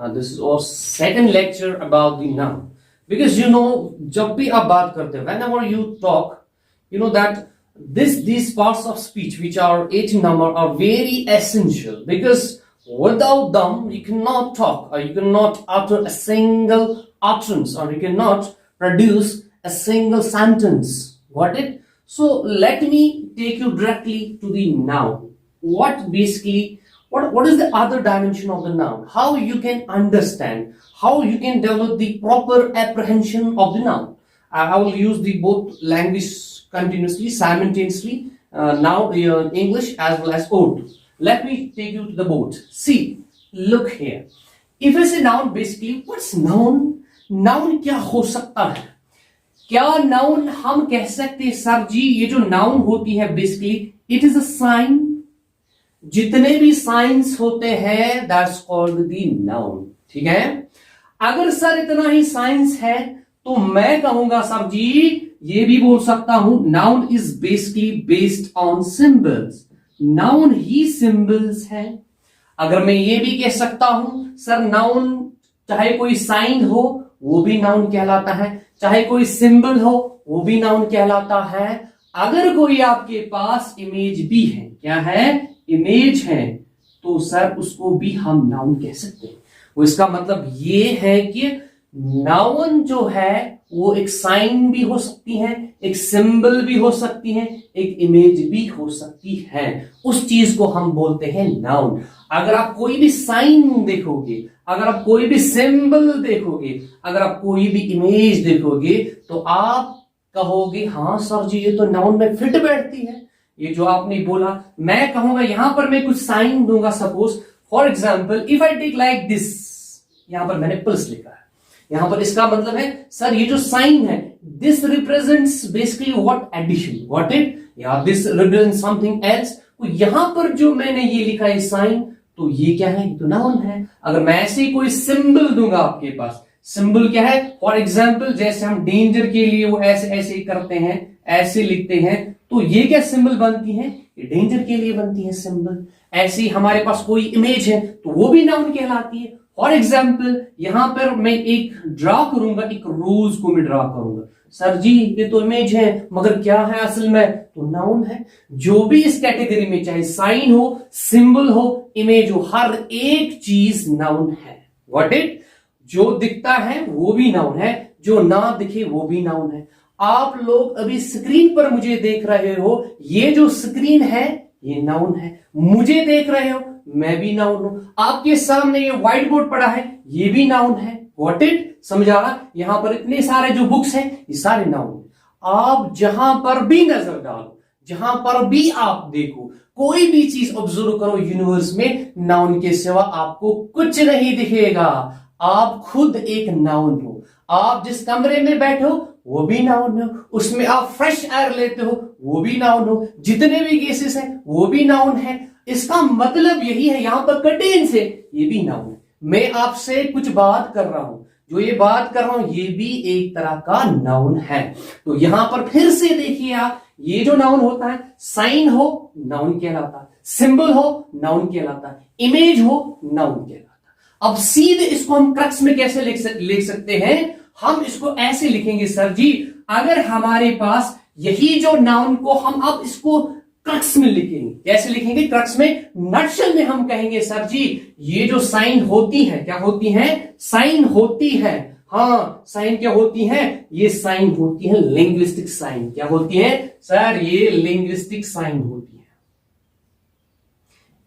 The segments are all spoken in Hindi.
This is our second lecture about the noun. Because जब भी आप बात करते हैं, whenever you talk, you know that these parts of speech which are 8 in number are very essential, because without them you cannot talk, or you cannot utter a single utterance, or you cannot produce a single sentence. Got it? So let me take you directly to the noun. What is the other dimension of the noun? How you can understand, how you can develop the proper apprehension of the noun. I will use the both language continuously, simultaneously, now in English as well as Urdu. Let me take you to the board. See, look here. If it's a noun, basically, what's noun? Noun क्या हो सकता है? क्या noun हम कह सकते हैं सर जी ये जो noun होती है basically it is a sign. जितने भी साइंस होते हैं that's called the noun. ठीक है? अगर सर इतना ही साइंस है तो मैं कहूंगा सर जी ये भी बोल सकता हूं noun is basically based on symbols. noun he symbols है. अगर मैं ये भी कह सकता हूं सर noun चाहे कोई साइन हो वो भी नाउन कहलाता है, चाहे कोई सिंबल हो वो भी नाउन कहलाता है. अगर कोई आपके पास इमेज भी है, क्या है? इमेज है, तो सर उसको भी हम नाउन कह सकते हैं. वो इसका मतलब ये है कि नाउन जो है वो एक साइन भी हो सकती है, एक सिंबल भी हो सकती है, एक इमेज भी हो सकती है. उस चीज को हम बोलते हैं नाउन. अगर आप कोई भी साइन देखोगे, अगर आप कोई भी सिंबल देखोगे, अगर आप कोई भी इमेज देखोगे तो आप कहोगे हाँ सर जी ये तो नाउन में फिट बैठती है. ये जो आपने बोला, मैं कहूंगा यहां पर मैं कुछ साइन दूंगा. Suppose for example if I take like this, यहां पर मैंने प्लस लिखा है, यहां पर इसका मतलब है सर ये जो साइन है this represents basically what? Addition. What it? या दिस रिप्रेजेंट्स समथिंग एल्स. तो यहां पर जो मैंने ये लिखा है साइन, तो ये क्या है? तो नाउन है. अगर मैं ऐसे ही कोई सिंबल दूंगा आपके पास, सिंबल क्या है? फॉर एग्जाम्पल जैसे हम डेंजर के लिए वो ऐसे ऐसे करते हैं, ऐसे लिखते हैं, तो ये क्या सिंबल बनती है? ये डेंजर के लिए बनती है सिंबल. ऐसे ही हमारे पास कोई इमेज है तो वो भी नाउन कहलाती है. फॉर एग्जाम्पल यहां पर मैं एक ड्रा करूंगा, एक रोज को मैं ड्रा करूंगा. सर जी ये तो इमेज है मगर क्या है असल में? तो नाउन है. जो भी इस कैटेगरी में चाहे साइन हो, सिंबल हो, इमेज हो, हर एक चीज नाउन है. What it? जो दिखता है वो भी नाउन है, जो ना दिखे वो भी नाउन है. आप लोग अभी स्क्रीन पर मुझे देख रहे हो, ये जो स्क्रीन है ये नाउन है. मुझे देख रहे हो, मैं भी नाउन हूं. आपके सामने ये व्हाइट बोर्ड पड़ा है, ये भी नाउन है. What it? समझा रहा? यहां पर इतने सारे जो बुक्स हैं ये सारे नाउन है. आप जहां पर भी नजर डालो, जहां पर भी आप देखो, कोई भी चीज ऑब्जर्व करो यूनिवर्स में, नाउन के सिवा आपको कुछ नहीं दिखेगा. आप खुद एक नाउन हो. आप जिस कमरे में बैठो वो भी नाउन हो, उसमें आप फ्रेश एयर लेते हो वो भी नाउन हो, जितने भी गैसेस हैं वो भी नाउन है. इसका मतलब यही है, यहां पर कर्टेन से ये भी नाउन है. मैं आपसे कुछ बात कर रहा हूं, जो ये बात कर रहा हूं ये भी एक तरह का नाउन है. तो यहां पर फिर से देखिए आप, ये जो नाउन होता है, साइन हो नाउन कहलाता है, सिंबल हो नाउन कहलाता है, इमेज हो नाउन कहलाता है. अब सीधे इसको हम क्रक्स में कैसे लिख सकते हैं? हम इसको ऐसे लिखेंगे सर जी, अगर हमारे पास यही जो नाउन को हम अब इसको क्रक्स में लिखेंगे. कैसे लिखेंगे? क्रक्स में. नटशल में हम कहेंगे सर जी ये जो साइन होती है, क्या होती है? साइन होती है. हाँ, साइन क्या होती है? ये साइन होती है लिंग्विस्टिक साइन. क्या होती है सर? ये लिंग्विस्टिक साइन होती है.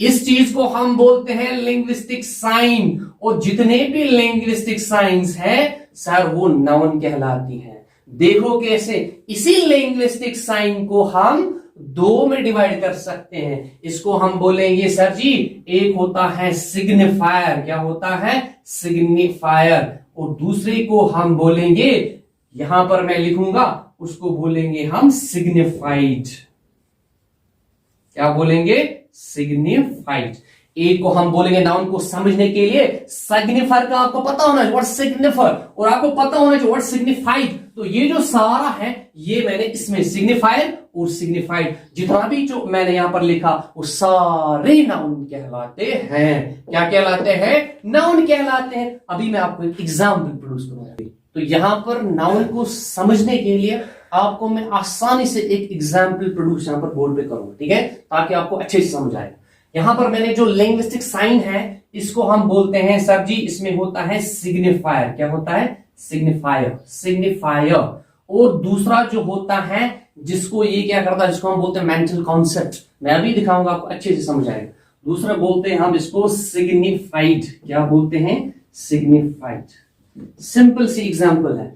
इस चीज को हम बोलते हैं लिंग्विस्टिक साइन. और जितने भी लिंग्विस्टिक साइंस है सर वो नाउन कहलाती है. देखो कैसे. इसी लिंग्विस्टिक साइन को हम दो में डिवाइड कर सकते हैं. इसको हम बोलेंगे सर जी एक होता है सिग्निफायर. क्या होता है? सिग्निफायर. और दूसरे को हम बोलेंगे, यहां पर मैं लिखूंगा, उसको बोलेंगे हम सिग्निफाइड. क्या बोलेंगे? सिग्निफाइड. एक को हम बोलेंगे नाउन को समझने के लिए सिग्निफायर का आपको पता होना चाहिए व्हाट सिग्निफायर, और आपको पता होना चाहिए व्हाट सिग्निफाइड. तो ये जो सारा है ये मैंने इसमें सिग्निफायर और सिग्निफाइड जितना भी जो मैंने यहां पर लिखा वो सारे नाउन कहलाते हैं। क्या कहलाते हैं? नाउन कहलाते हैं। अभी मैं आपको एक एग्जाम्पल प्रोड्यूस करूंगा। तो यहां पर नाउन को समझने के लिए आपको मैं आसानी से एक एग्जाम्पल प्रोड्यूस यहां पर बोर्ड पे करूंगा, ठीक है, ताकि आपको अच्छे से समझ आए। यहां पर मैंने जो लिंग्विस्टिक साइन है इसको हम बोलते हैं सर जी, इसमें होता है सिग्निफायर। क्या होता है? सिग्निफायर। सिग्निफायर। और दूसरा जो होता है जिसको ये क्या करता है, जिसको हम बोलते हैं मेंटल कॉन्सेप्ट। मैं अभी दिखाऊंगा, आपको अच्छे से समझ आएगा। दूसरा बोलते हैं हम इसको सिग्निफाइड। क्या बोलते हैं? सिग्निफाइड। सिंपल सी एग्जांपल है,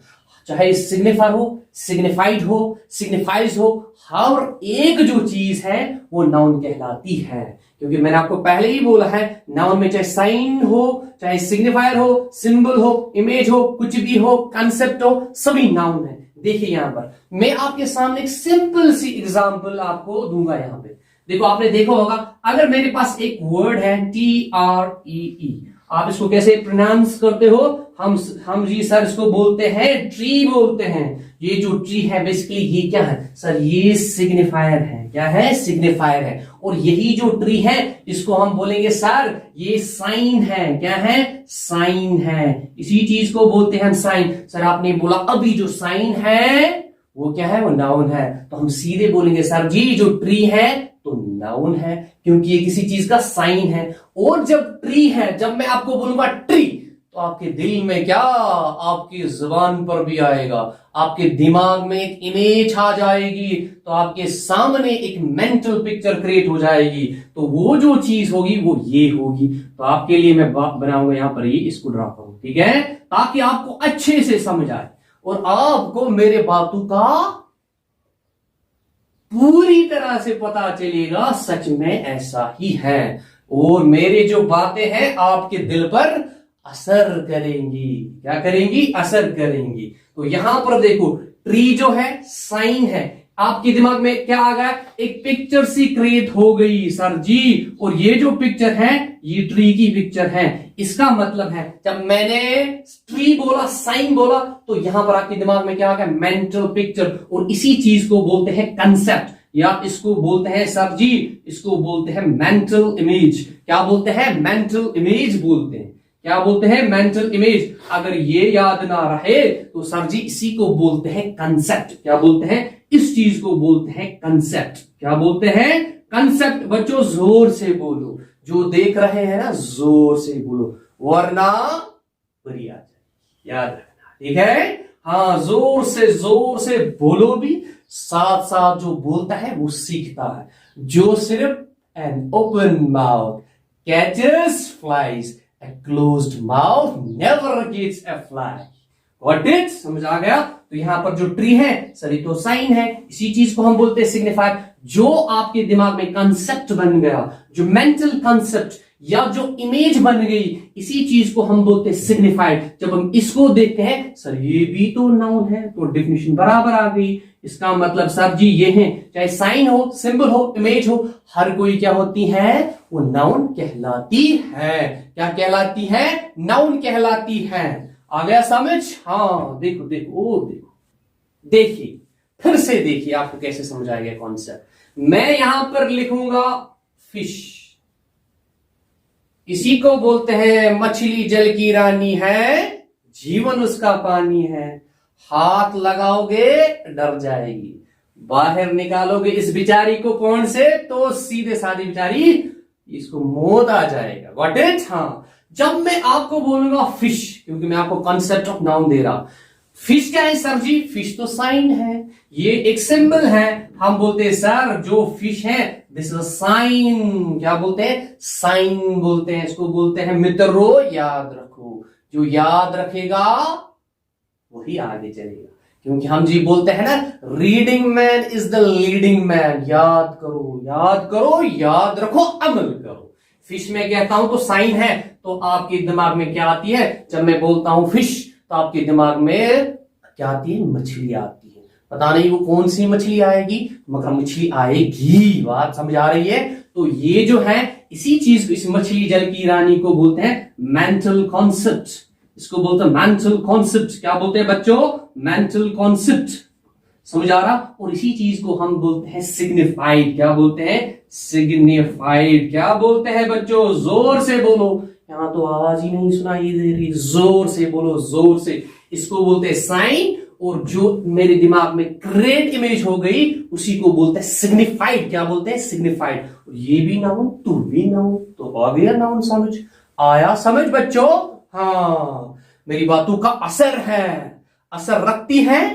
चाहे सिग्निफाई हो, सिग्निफाइड हो, सिग्निफाइज हो, हर एक जो चीज है वो नाउन कहलाती है। क्योंकि मैंने आपको पहले ही बोला है, नाउन में चाहे साइन हो, चाहे सिग्निफायर हो, सिंबल हो, इमेज हो, कुछ भी हो, कंसेप्ट हो, सभी नाउन है। देखिए यहां पर मैं आपके सामने एक सिंपल सी एग्जांपल आपको दूंगा। यहां पे देखो, आपने देखा होगा, अगर मेरे पास एक वर्ड है TREE, आप इसको कैसे प्रोनाउंस करते हो? हम जी सर इसको बोलते हैं ट्री बोलते हैं। ये जो ट्री है बेसिकली ये क्या है सर? ये सिग्निफायर है। क्या है? सिग्निफायर है। और यही जो ट्री है इसको हम बोलेंगे सर ये साइन है। क्या है? साइन है। इसी चीज को बोलते हैं हम साइन। सर आपने बोला अभी जो साइन है वो क्या है? वो नाउन है। तो हम सीधे बोलेंगे सर जी जो ट्री है तो नाउन है, क्योंकि ये किसी चीज का साइन है। और जब ट्री है, जब मैं आपको बोलूंगा ट्री, तो आपके दिल में क्या, आपकी जुबान पर भी आएगा, आपके दिमाग में एक इमेज आ जाएगी, तो आपके सामने एक मेंटल पिक्चर क्रिएट हो जाएगी। तो वो जो चीज होगी वो ये होगी। तो आपके लिए मैं बनाऊंगा यहां पर, ये इसको ड्रा करूं, ठीक है, ताकि आपको अच्छे से समझ आए और आपको मेरे बातों का पूरी तरह से पता चलेगा सच में ऐसा ही है। और मेरे जो बातें हैं आपके दिल पर असर करेंगी। क्या करेंगी? असर करेंगी। तो यहां पर देखो, ट्री जो है साइन है, आपके दिमाग में क्या आ गया? एक पिक्चर सी क्रिएट हो गई सर जी, और ये जो पिक्चर है ये ट्री की पिक्चर है। इसका मतलब है जब मैंने ट्री बोला, साइन बोला, तो यहां पर आपके दिमाग में क्या आ गया? Mental picture. और इसी चीज को बोलते हैं कंसेप्ट, या इसको बोलते हैं सर जी, इसको बोलते हैं मेंटल इमेज। क्या बोलते हैं? मेंटल इमेज बोलते हैं। क्या बोलते हैं? Mental image. अगर ये याद ना रहे तो सर जी इसी को बोलते हैं कंसेप्ट। क्या बोलते हैं? इस चीज को बोलते हैं कंसेप्ट। क्या बोलते हैं? कंसेप्ट। बच्चों जोर से बोलो, जो देख रहे हैं ना जोर से बोलो, वरना बुरी आ जाए। याद रखना, ठीक है? हाँ, जोर से बोलो भी, साथ साथ जो बोलता है वो सीखता है। जो सिर्फ an open mouth catches flies, a closed mouth never gets a fly. Got it? समझ आ गया? तो यहां पर जो ट्री है सर ये तो साइन है, इसी चीज को हम बोलते हैं सिग्निफायर। जो आपके दिमाग में कंसेप्ट बन गया, जो मेंटल कंसेप्ट या जो इमेज बन गई, इसी चीज को हम बोलते हैं सिग्निफाइड। जब हम इसको देखते हैं सर ये भी तो नाउन है, तो डेफिनेशन बराबर आ गई। इसका मतलब सर जी ये है, चाहे साइन हो, सिंबल हो, इमेज हो, हर कोई क्या होती है? वो नाउन कहलाती है। क्या कहलाती है? नाउन कहलाती है। आ गया समझ? हाँ, देखो देखो, ओ देखो, देखिए, फिर से देखिए आपको कैसे समझ आएगा कॉन्सेप्ट। मैं यहां पर लिखूंगा फिश। इसी को बोलते हैं मछली जल की रानी है, जीवन उसका पानी है। हाथ लगाओगे डर जाएगी, बाहर निकालोगे इस बिचारी को पौंड से तो सीधे साधी बिचारी इसको मौत आ जाएगा। Got it? हाँ, जब मैं आपको बोलूंगा फिश, क्योंकि मैं आपको कॉन्सेप्ट ऑफ नाउन दे रहा, फिश क्या है सर जी? फिश तो साइन है, ये एक सिंबल है। हम बोलते हैं सर जो फिश है दिस इज अ साइन। क्या बोलते हैं? साइन बोलते हैं। इसको बोलते हैं मित्रों याद रखो। जो याद रखेगा वही आगे चलेगा, क्योंकि हम जी बोलते हैं ना, reading man is the leading man. याद करो, याद करो, याद रखो, अमल करो। फिश में कहता हूं तो साइन है, तो आपके दिमाग में क्या आती है? जब मैं बोलता हूं फिश तो आपके दिमाग में क्या आती है? मछली आती है। पता नहीं वो कौन सी मछली आएगी, मगर मछली आएगी। बात समझ आ रही है? तो ये जो है इसी चीज को, इस मछली जल की रानी को बोलते हैं मेंटल कॉन्सेप्ट। इसको बोलते हैं मेंटल कॉन्सेप्ट। क्या बोलते हैं बच्चों? Mental concept. समझ आ रहा? और इसी चीज को हम बोलते हैं सिग्निफाइड। क्या बोलते हैं? सिग्निफाइड। क्या बोलते हैं बच्चों? जोर से बोलो, यहां तो आवाज ही नहीं सुनाई दे रही। जोर से बोलो, जोर से। इसको बोलते हैं साइन, और जो मेरे दिमाग में क्रिएट इमेज हो गई उसी को बोलते हैं सिग्निफाइड। क्या बोलते हैं? सिग्निफाइड। ये भी नाउन, तू भी नाउन, तो आ गया नाउन समझ। आया समझ बच्चों? हाँ, मेरी बातों का असर है, असर रखती है,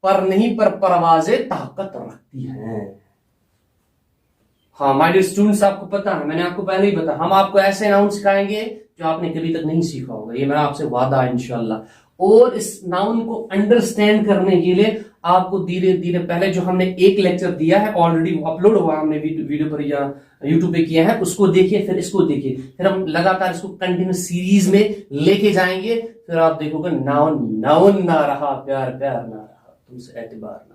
पर नहीं पर परवाज़ें ताकत रखती हैं। हाँ माय डियर स्टूडेंट्स, आपको पता है, मैंने आपको पहले ही बताया, हम आपको ऐसे नाउन सिखाएंगे जो आपने कभी तक नहीं सीखा होगा। ये मेरा आपसे वादा है इंशाल्लाह। और इस नाउन को अंडरस्टैंड करने के लिए आपको धीरे धीरे, पहले जो हमने एक लेक्चर दिया है ऑलरेडी अपलोड हुआ, हमने वीडियो पर या यूट्यूब पे किया है, उसको देखिए, फिर इसको देखिए, फिर हम लगातार इसको कंटिन्यूस सीरीज में लेके जाएंगे। फिर आप देखोगे नाउन नाउन ना रहा, प्यार प्यार ना रहा, तुमसे एतबार ना।